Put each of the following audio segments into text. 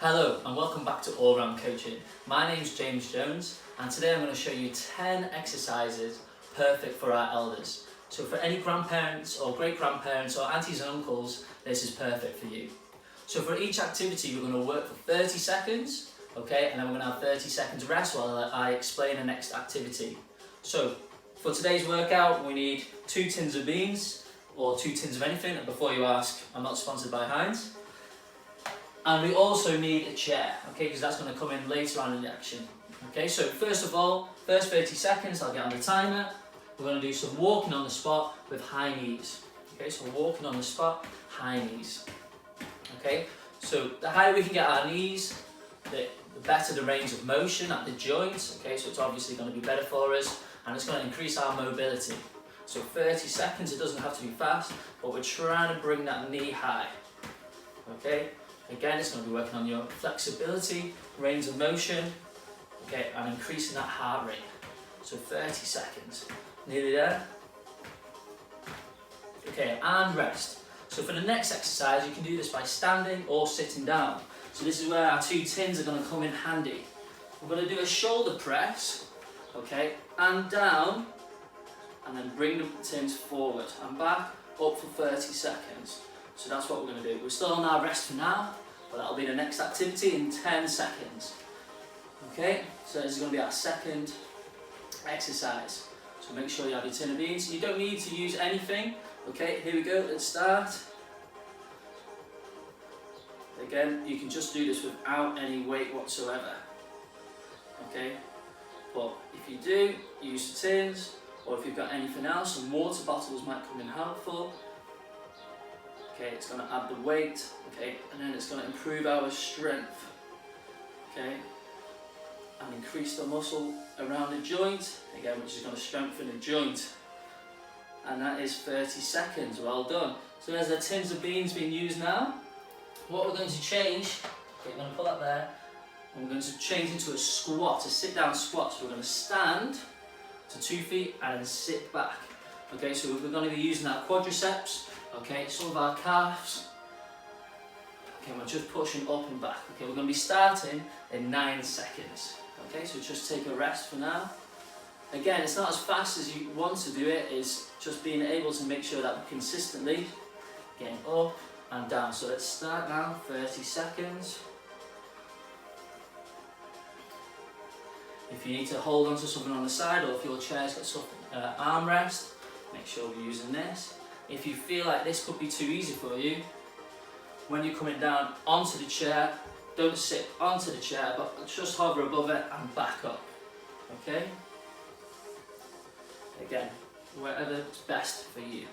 Hello and welcome back to All Round Coaching. My name's James Jones and today I'm going to show you 10 exercises perfect for our elders. So for any grandparents or great-grandparents or aunties and uncles, this is perfect for you. So for each activity we're going to work for 30 seconds, okay, and then we're going to have 30 seconds rest while I explain the next activity. So for today's workout we need 2 tins of beans or 2 tins of anything, and before you ask, I'm not sponsored by Heinz. And we also need a chair, okay, because that's going to come in later on in the action. Okay, so first of all, first 30 seconds, I'll get on the timer. We're going to do some walking on the spot with high knees. Okay, so walking on the spot, high knees. Okay, so the higher we can get our knees, the better the range of motion at the joints. Okay, so it's obviously going to be better for us, and it's going to increase our mobility. So 30 seconds, it doesn't have to be fast, but we're trying to bring that knee high. Okay. Again, it's going to be working on your flexibility, range of motion, okay, and increasing that heart rate. So 30 seconds. Nearly there? Okay, and rest. So for the next exercise, you can do this by standing or sitting down. So this is where our 2 tins are going to come in handy. We're going to do a shoulder press, okay, and down, and then bring the tins forward and back, up for 30 seconds. So that's what we're going to do. We're still on our rest for now, but that'll be the next activity in 10 seconds. Okay, so this is going to be our second exercise. So make sure you have your tin of beans. You don't need to use anything. Okay, here we go, let's start. Again, you can just do this without any weight whatsoever. Okay, but if you do, use the tins, or if you've got anything else, some water bottles might come in helpful. Okay, it's going to add the weight, okay, and then it's going to improve our strength, okay, and increase the muscle around the joint, again, which is going to strengthen the joint. And that is 30 seconds, well done. So there's the tins of beans being used now. What we're going to change, okay, I'm going to put that there, and we're going to change into a squat, a sit down squat. So we're going to stand to 2 feet and then sit back. Okay, so we're going to be using our quadriceps. Okay, some of our calves. Okay, we're just pushing up and back. Okay, we're going to be starting in 9 seconds. Okay, so just take a rest for now. Again, it's not as fast as you want to do it, it's just being able to make sure that we're consistently getting up and down. So let's start now, 30 seconds. If you need to hold on to something on the side, or if your chair's got some armrest, make sure we're using this. If you feel like this could be too easy for you, when you're coming down onto the chair, don't sit onto the chair, but just hover above it and back up, okay? Again, whatever's best for you.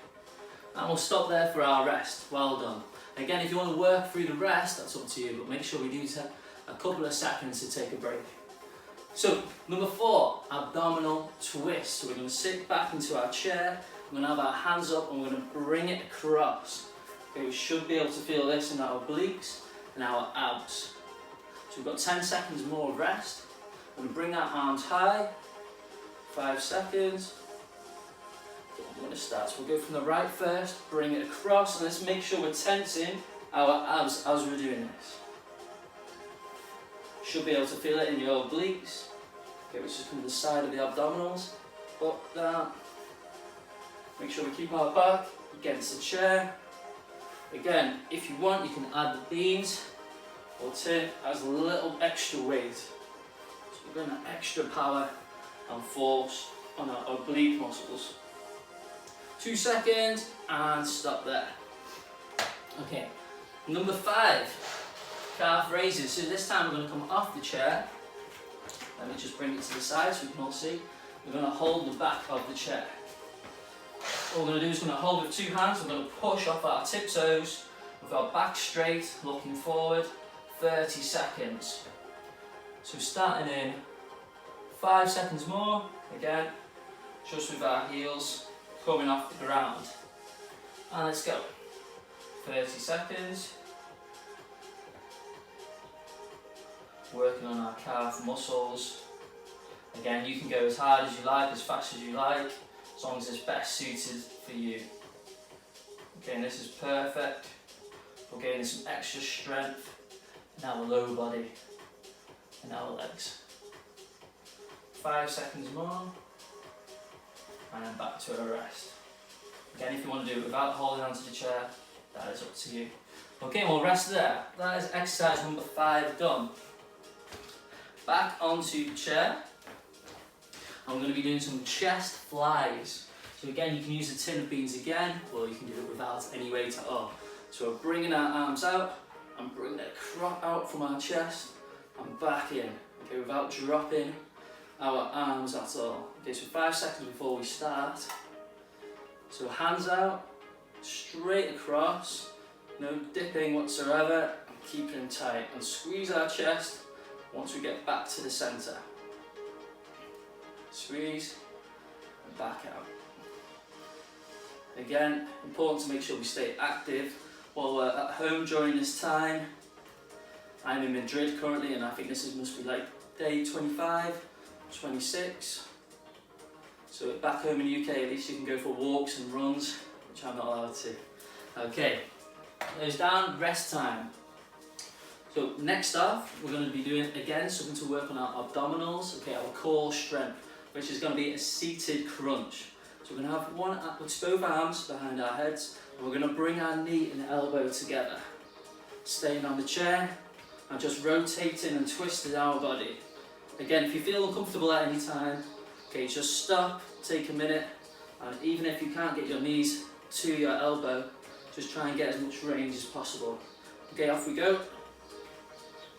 And we'll stop there for our rest, well done. Again, if you want to work through the rest, that's up to you, but make sure we do take a couple of seconds to take a break. So, number 4, abdominal twist. So we're going to sit back into our chair, we're going to have our hands up and we're going to bring it across. Okay, we should be able to feel this in our obliques and our abs. So we've got 10 seconds more of rest. We're going to bring our arms high, 5 seconds. Okay, I'm going to start. So we'll go from the right first, bring it across, and let's make sure we're tensing our abs as we're doing this. Should be able to feel it in your obliques, okay, which is from the side of the abdominals, up, down. Make sure we keep our back against the chair. Again, if you want, you can add the beans or tin as a little extra weight. So we're going to extra power and force on our oblique muscles. 2 seconds and stop there. Okay, number 5, calf raises. So this time we're going to come off the chair. Let me just bring it to the side so we can all see. We're going to hold the back of the chair. What we're going to do is we're going to hold with 2 hands, we're going to push off our tiptoes with our back straight, looking forward, 30 seconds. So starting in 5 seconds more, again, just with our heels coming off the ground. And let's go. 30 seconds. Working on our calf muscles. Again, you can go as hard as you like, as fast as you like, as long as it's best suited for you. Okay, and this is perfect for gaining some extra strength in our lower body, in our legs. 5 seconds more, and then back to a rest. Again, if you want to do it without holding onto the chair, that is up to you. Okay, we'll rest there. That is exercise number 5 done. Back onto the chair. I'm going to be doing some chest flies. So again, you can use a tin of beans again, or you can do it without any weight at all. So we're bringing our arms out, and bringing it out from our chest, and back in. Okay, without dropping our arms at all. Okay, so 5 seconds before we start. So hands out, straight across, no dipping whatsoever, and keeping them tight. And squeeze our chest once we get back to the centre. Squeeze, and back out. Again, important to make sure we stay active while we're at home during this time. I'm in Madrid currently, and I think must be like day 25, 26. So back home in the UK, at least you can go for walks and runs, which I'm not allowed to. Okay, those down, rest time. So next off, we're going to be doing, again, something to work on our abdominals, okay, our core strength, which is going to be a seated crunch. So we're going to have both arms behind our heads, and we're going to bring our knee and elbow together. Staying on the chair, and just rotating and twisting our body. Again, if you feel uncomfortable at any time, okay, just stop, take a minute, and even if you can't get your knees to your elbow, just try and get as much range as possible. Okay, off we go.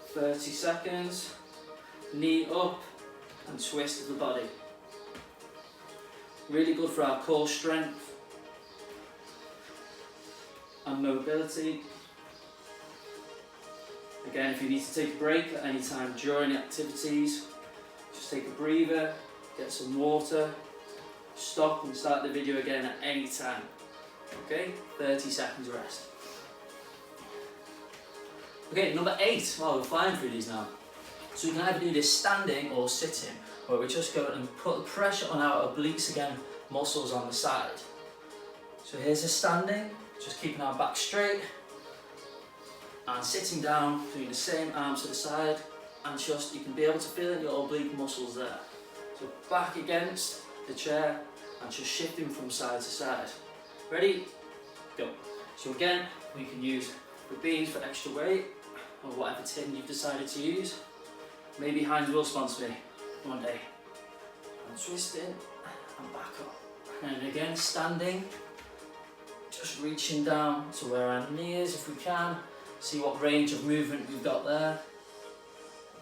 30 seconds, knee up, and twist the body. Really good for our core strength and mobility. Again, if you need to take a break at any time during the activities, just take a breather, get some water, stop and start the video again at any time. Okay, 30 seconds rest. Okay, number 8, well, we're flying through these now. So we can either do this standing or sitting, where we just go and put the pressure on our obliques again, muscles on the side. So here's a standing, just keeping our back straight, and sitting down, doing the same arms to the side, and just, you can be able to feel in your oblique muscles there. So back against the chair, and just shifting from side to side. Ready? Go. So again, we can use the beans for extra weight, or whatever tin you've decided to use. Maybe Heinz will sponsor me one day. And twisting, and back up. And again, standing, just reaching down to where our knee is if we can. See what range of movement we've got there.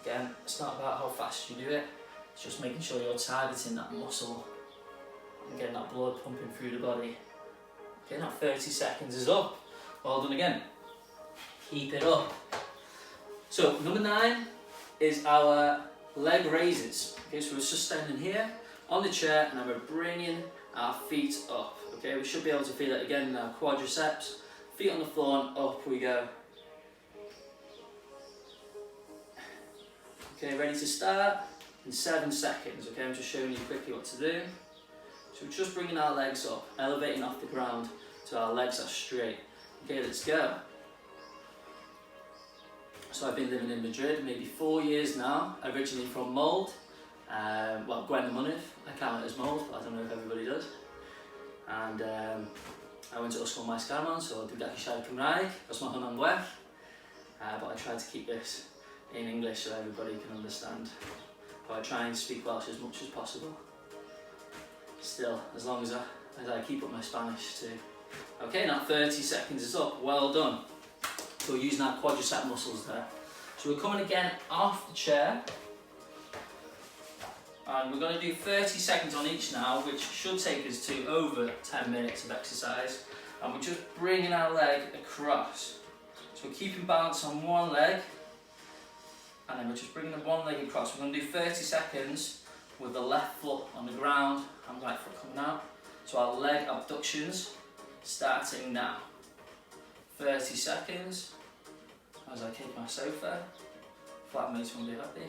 Again, it's not about how fast you do it, it's just making sure you're targeting that muscle and getting that blood pumping through the body. Okay, now 30 seconds is up. Well done again. Keep it up. So number 9 is our leg raises. Okay, so we're just standing here on the chair, and then we're bringing our feet up. Okay, we should be able to feel it again in our quadriceps. Feet on the floor, and up we go. Okay, ready to start in 7 seconds. Okay, I'm just showing you quickly what to do. So we're just bringing our legs up, elevating off the ground so our legs are straight. Okay, let's go. So I've been living in Madrid maybe 4 years now, originally from Mold. Well, Gwynedd, I count it as Mold, but I don't know if everybody does. And I went to Ysgol Maes Garmon, so dwi gallu siarad Cymraeg, os mae hwnna'n gwell. But I tried to keep this in English so everybody can understand. But I try and speak Welsh as much as possible. Still, as long as I keep up my Spanish too. Okay, now 30 seconds is up, well done. So we're using our quadricep muscles there. So we're coming again off the chair. And we're going to do 30 seconds on each now, which should take us to over 10 minutes of exercise. And we're just bringing our leg across. So we're keeping balance on one leg, and then we're just bringing the one leg across. We're going to do 30 seconds with the left foot on the ground and right foot coming out. So our leg abductions starting now. 30 seconds as I kick my sofa. Flatmates won't be happy.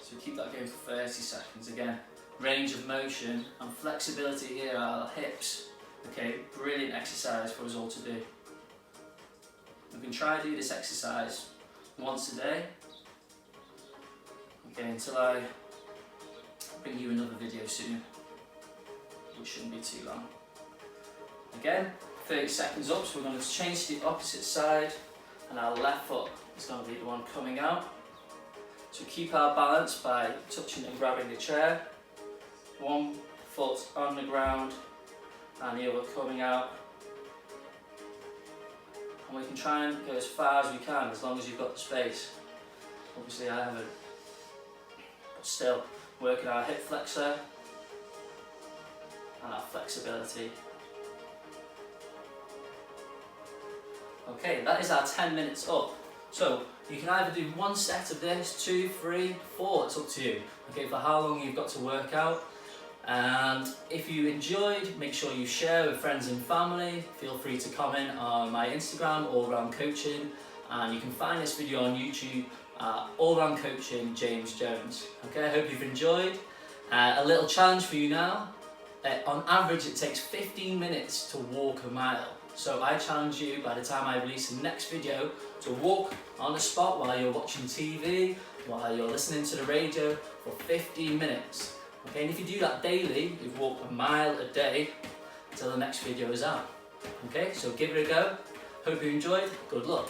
So keep that going for 30 seconds. Again, range of motion and flexibility here at our hips. Okay, brilliant exercise for us all to do. We can try to do this exercise once a day. Okay, until I bring you another video soon, which shouldn't be too long. Again, 30 seconds up, so we're going to change to the opposite side, and our left foot is going to be the one coming out. So keep our balance by touching and grabbing the chair. One foot on the ground and the other coming out. And we can try and go as far as we can, as long as you've got the space. Obviously I haven't. But still, working our hip flexor and our flexibility. Okay, that is our 10 minutes up. So you can either do one set of this, 2, 3, 4, it's up to you. Okay, for how long you've got to work out. And if you enjoyed, make sure you share with friends and family. Feel free to comment on my Instagram, All Round Coaching, and you can find this video on YouTube at All Round Coaching James Jones. Okay, I hope you've enjoyed. A little challenge for you now. On average, it takes 15 minutes to walk a mile. So I challenge you, by the time I release the next video, to walk on the spot while you're watching TV, while you're listening to the radio for 15 minutes. Okay, and if you do that daily, you've walked a mile a day until the next video is out. Okay, so give it a go. Hope you enjoyed. Good luck.